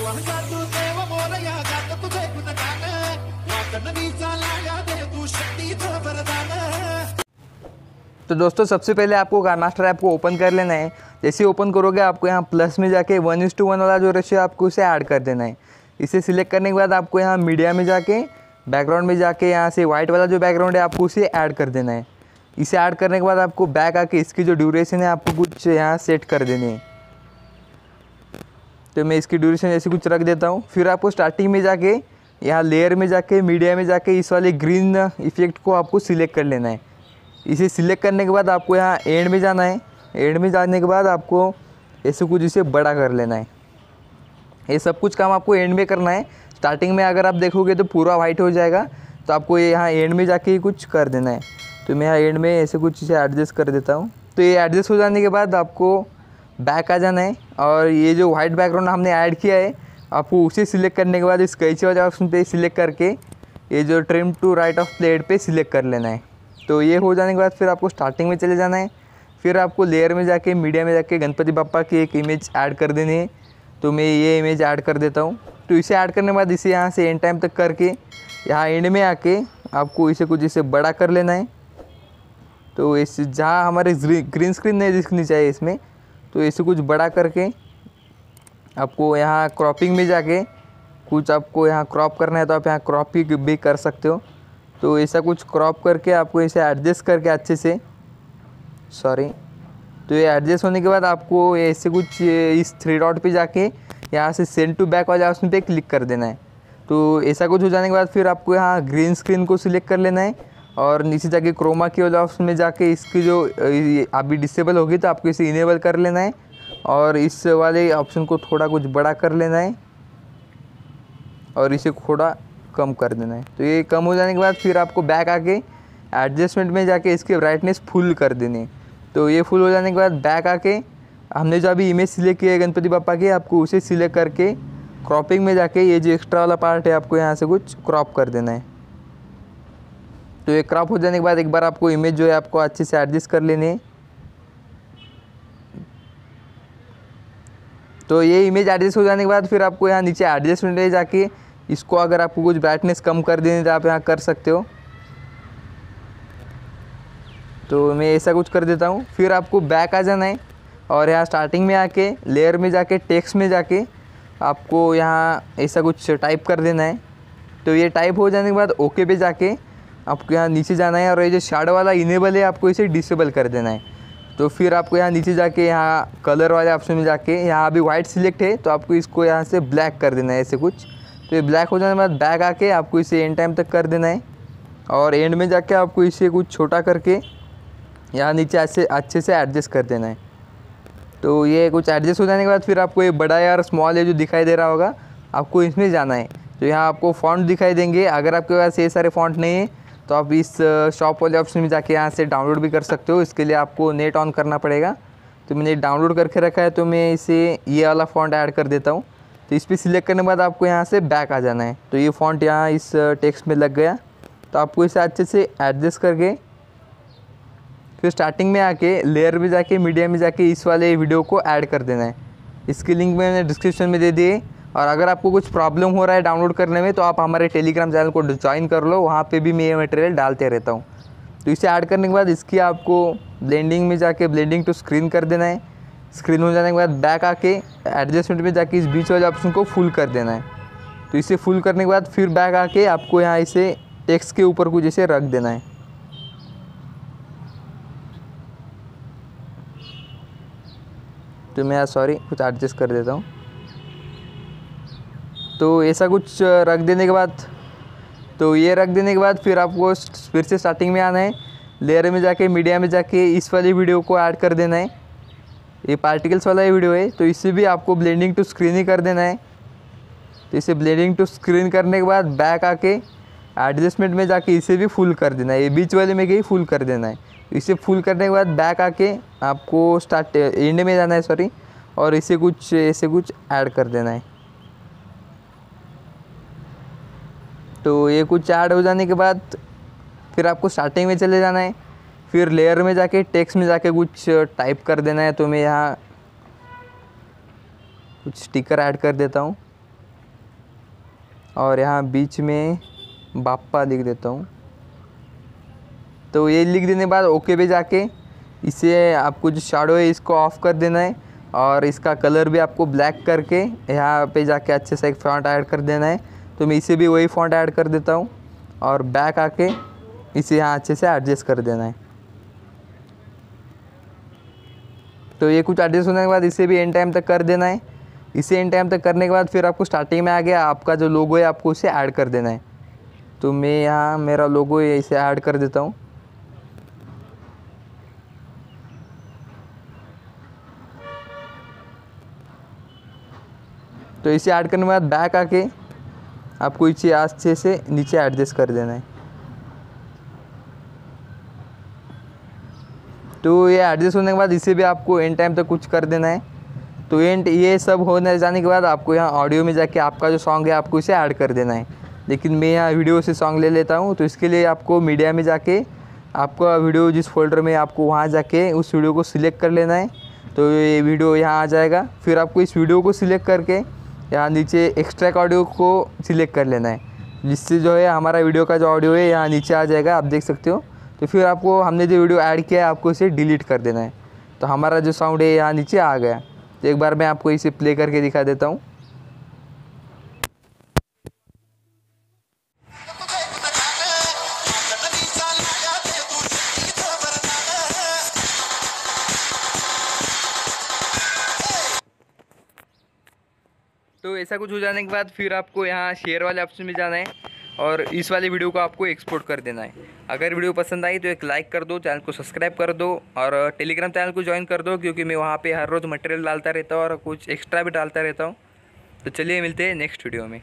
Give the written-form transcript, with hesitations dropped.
तो दोस्तों सबसे पहले आपको काइनमास्टर ऐप को ओपन कर लेना है। जैसे ओपन करोगे आपको यहाँ प्लस में जाके 1:1 वाला जो रेशियो आपको उसे ऐड कर देना है। इसे सिलेक्ट करने के बाद आपको यहाँ मीडिया में जाके बैकग्राउंड में जाके यहाँ से वाइट वाला जो बैकग्राउंड है आपको उसे ऐड कर देना है। इसे ऐड करने के बाद आपको बैक आके इसकी जो ड्यूरेशन है आपको कुछ यहाँ सेट कर देनी है। तो मैं इसकी ड्यूरेशन ऐसे कुछ रख देता हूँ। फिर आपको स्टार्टिंग में जाके यहाँ लेयर में जाके मीडिया में जाके इस वाले ग्रीन इफेक्ट को आपको सिलेक्ट कर लेना है। इसे सिलेक्ट करने के बाद आपको यहाँ एंड में जाना है। एंड में जाने के बाद आपको ऐसे कुछ इसे बड़ा कर लेना है। ये सब कुछ काम आपको एंड में करना है। स्टार्टिंग में अगर आप देखोगे तो पूरा वाइट हो जाएगा, तो आपको ये यहाँ एंड में जाके ही कुछ कर देना है। तो मैं यहाँ एंड में ऐसे कुछ इसे एडजस्ट कर देता हूँ। तो ये एडजस्ट हो जाने के बाद आपको बैक आ जाना है और ये जो वाइट बैकग्राउंड हमने ऐड किया है आपको उसे सिलेक्ट करने के बाद इस कैंची वाले ऑप्शन पे सिलेक्ट करके ये जो trim to right of plate पे सिलेक्ट कर लेना है। तो ये हो जाने के बाद फिर आपको स्टार्टिंग में चले जाना है। फिर आपको लेयर में जाके मीडिया में जाके गणपति बप्पा की एक इमेज ऐड कर देनी है। तो मैं ये इमेज ऐड कर देता हूँ। तो इसे ऐड करने के बाद इसे यहाँ से एंड टाइम तक करके यहाँ एंड में आके आपको इसे कुछ इसे बड़ा कर लेना है। तो इस जहाँ हमारे ग्रीन स्क्रीन नहीं दिखनी चाहिए इसमें, तो इसे कुछ बड़ा करके आपको यहाँ क्रॉपिंग में जाके कुछ आपको यहाँ क्रॉप करना है तो आप यहाँ क्रॉप भी कर सकते हो। तो ऐसा कुछ क्रॉप करके आपको इसे एडजस्ट करके अच्छे से तो ये एडजस्ट होने के बाद आपको ऐसे कुछ इस 3 डॉट पे जाके यहाँ से सेंड टू बैक वाले ऑप्शन पे क्लिक कर देना है। तो ऐसा कुछ हो जाने के बाद फिर आपको यहाँ ग्रीन स्क्रीन को सिलेक्ट कर लेना है और नीचे जाके क्रोमा की वाले ऑप्शन में जाके इसकी जो अभी डिसेबल होगी तो आपको इसे इनेबल कर लेना है और इस वाले ऑप्शन को थोड़ा कुछ बड़ा कर लेना है और इसे थोड़ा कम कर देना है। तो ये कम हो जाने के बाद फिर आपको बैक आके एडजस्टमेंट में जाके इसकी ब्राइटनेस फुल कर देनी है। तो ये फुल हो जाने के बाद बैक आके हमने जो अभी इमेज सिलेक्ट किया है गणपति बप्पा की आपको उसे सिलेक्ट करके क्रॉपिंग में जाके ये जो एक्स्ट्रा वाला पार्ट है आपको यहाँ से कुछ क्रॉप कर देना है। तो ये क्रॉप हो जाने के बाद एक बार आपको इमेज जो है आपको अच्छे से एडजस्ट कर लेनी है। तो ये इमेज एडजस्ट हो जाने के बाद फिर आपको यहाँ नीचे एडजस्टमेंट में जाके इसको अगर आपको कुछ ब्राइटनेस कम कर देनी तो आप यहाँ कर सकते हो। तो मैं ऐसा कुछ कर देता हूँ। फिर आपको बैक आ जाना है और यहाँ स्टार्टिंग में आके लेयर में जाके टेक्स्ट में जाके आपको यहाँ ऐसा कुछ टाइप कर देना है। तो ये टाइप हो जाने के बाद ओके पे जाके आपको यहाँ नीचे जाना है और ये जो शैडो वाला इनेबल है आपको इसे डिसेबल कर देना है। तो फिर आपको यहाँ नीचे जाके यहाँ कलर वाले ऑप्शन में जाके यहाँ अभी वाइट सिलेक्ट है तो आपको इसको यहाँ से ब्लैक कर देना है ऐसे कुछ। तो ये ब्लैक हो जाने के बाद बैक आके आपको इसे एंड टाइम तक कर देना है और एंड में जाके आपको इसे कुछ छोटा करके यहाँ नीचे ऐसे अच्छे से एडजस्ट कर देना है। तो ये कुछ एडजस्ट हो जाने के बाद फिर आपको ये बड़ा या स्मॉल है जो दिखाई दे रहा होगा आपको इसमें जाना है। तो यहाँ आपको फ़ॉन्ट दिखाई देंगे। अगर आपके पास ये सारे फ़ॉन्ट नहीं है तो आप इस शॉप वाले ऑप्शन में जाके यहाँ से डाउनलोड भी कर सकते हो। इसके लिए आपको नेट ऑन करना पड़ेगा। तो मैंने डाउनलोड करके रखा है तो मैं इसे ये वाला फ़ॉन्ट ऐड कर देता हूँ। तो इस पर सिलेक्ट करने के बाद आपको यहाँ से बैक आ जाना है। तो ये फ़ॉन्ट यहाँ इस टेक्स्ट में लग गया। तो आपको इसे अच्छे से एडजस्ट करके फिर स्टार्टिंग में आके लेयर में जाके मीडिया में जाके इस वाले वीडियो को ऐड कर देना है। इसकी लिंक मैंने डिस्क्रिप्शन में दे दिए। और अगर आपको कुछ प्रॉब्लम हो रहा है डाउनलोड करने में तो आप हमारे टेलीग्राम चैनल को ज्वाइन कर लो, वहाँ पे भी मैं ये मटेरियल डालते रहता हूँ। तो इसे ऐड करने के बाद इसकी आपको ब्लेंडिंग में जाके ब्लेंडिंग टू स्क्रीन कर देना है। स्क्रीन हो जाने के बाद बैक आके एडजस्टमेंट में जाके इस बीच वाले ऑप्शन को फुल कर देना है। तो इसे फुल करने के बाद फिर बैक आके आपको यहाँ इसे टेक्स्ट के ऊपर कुछ इसे रख देना है। तो मैं कुछ एडजस्ट कर देता हूँ। तो ऐसा कुछ रख देने के बाद ये रख देने के बाद फिर आपको फिर से स्टार्टिंग में आना है। लेयर में जाके मीडिया में जाके इस वाली वीडियो को ऐड कर देना है। ये पार्टिकल्स वाला ही वीडियो है तो इसे भी आपको ब्लेंडिंग टू स्क्रीन ही कर देना है। तो इसे ब्लेंडिंग टू स्क्रीन करने के बाद बैक आके एडजस्टमेंट में जाके इसे भी फुल कर देना है। ये बीच वाले में ही फुल कर देना है। इसे फुल करने के बाद बैक आके आपको एंड में जाना है और इसे कुछ ऐसे कुछ ऐड कर देना है। तो ये कुछ ऐड हो जाने के बाद फिर आपको स्टार्टिंग में चले जाना है। फिर लेयर में जाके टेक्स्ट में जाके कुछ टाइप कर देना है। तो मैं यहाँ कुछ स्टिकर ऐड कर देता हूँ। और यहाँ बीच में बाप्पा लिख देता हूँ। तो ये लिख देने के बाद ओके पे जाके इसे आपको जो शैडो है इसको ऑफ़ कर देना है और इसका कलर भी आपको ब्लैक करके यहाँ पे जाके अच्छे से एक फ़ॉन्ट ऐड कर देना है। तो मैं इसे भी वही फ़ॉन्ट ऐड कर देता हूँ और बैक आके इसे यहाँ अच्छे से एडजस्ट कर देना है। तो ये कुछ एडजस्ट होने के बाद इसे भी एंड टाइम तक कर देना है। इसे एंड टाइम तक करने के बाद फिर आपको स्टार्टिंग में आ गया आपका जो लोगो है आपको उसे ऐड कर देना है। तो मैं यहाँ मेरा लोगो है इसे ऐड कर देता हूँ। तो इसे ऐड करने के बाद बैक आके आपको इसे अच्छे से नीचे एडजस्ट कर देना है। तो ये एडजस्ट होने के बाद इसे भी आपको एंड टाइम तक कुछ कर देना है। तो एंड ये सब होने जाने के बाद आपको यहाँ ऑडियो में जाके आपका जो सॉन्ग है आपको इसे ऐड कर देना है। लेकिन मैं यहाँ वीडियो से सॉन्ग ले लेता हूँ। तो इसके लिए आपको मीडिया में जाके आपका वीडियो जिस फोल्डर में आपको वहाँ जाके उस वीडियो को सिलेक्ट कर लेना है। तो ये वीडियो यहाँ आ जाएगा। फिर आपको इस वीडियो को सिलेक्ट करके यहाँ नीचे एक्सट्रैक्ट ऑडियो को सिलेक्ट कर लेना है, जिससे जो है हमारा वीडियो का जो ऑडियो है यहाँ नीचे आ जाएगा, आप देख सकते हो। तो फिर आपको हमने जो वीडियो ऐड किया है आपको इसे डिलीट कर देना है। तो हमारा जो साउंड है यहाँ नीचे आ गया। तो एक बार मैं आपको इसे प्ले करके दिखा देता हूँ। तो ऐसा कुछ हो जाने के बाद फिर आपको यहाँ शेयर वाले ऑप्शन में जाना है और इस वाले वीडियो को आपको एक्सपोर्ट कर देना है। अगर वीडियो पसंद आई तो एक लाइक कर दो, चैनल को सब्सक्राइब कर दो और टेलीग्राम चैनल को ज्वाइन कर दो, क्योंकि मैं वहाँ पे हर रोज़ मटेरियल डालता रहता हूँ और कुछ एक्स्ट्रा भी डालता रहता हूँ। तो चलिए मिलते हैं नेक्स्ट वीडियो में।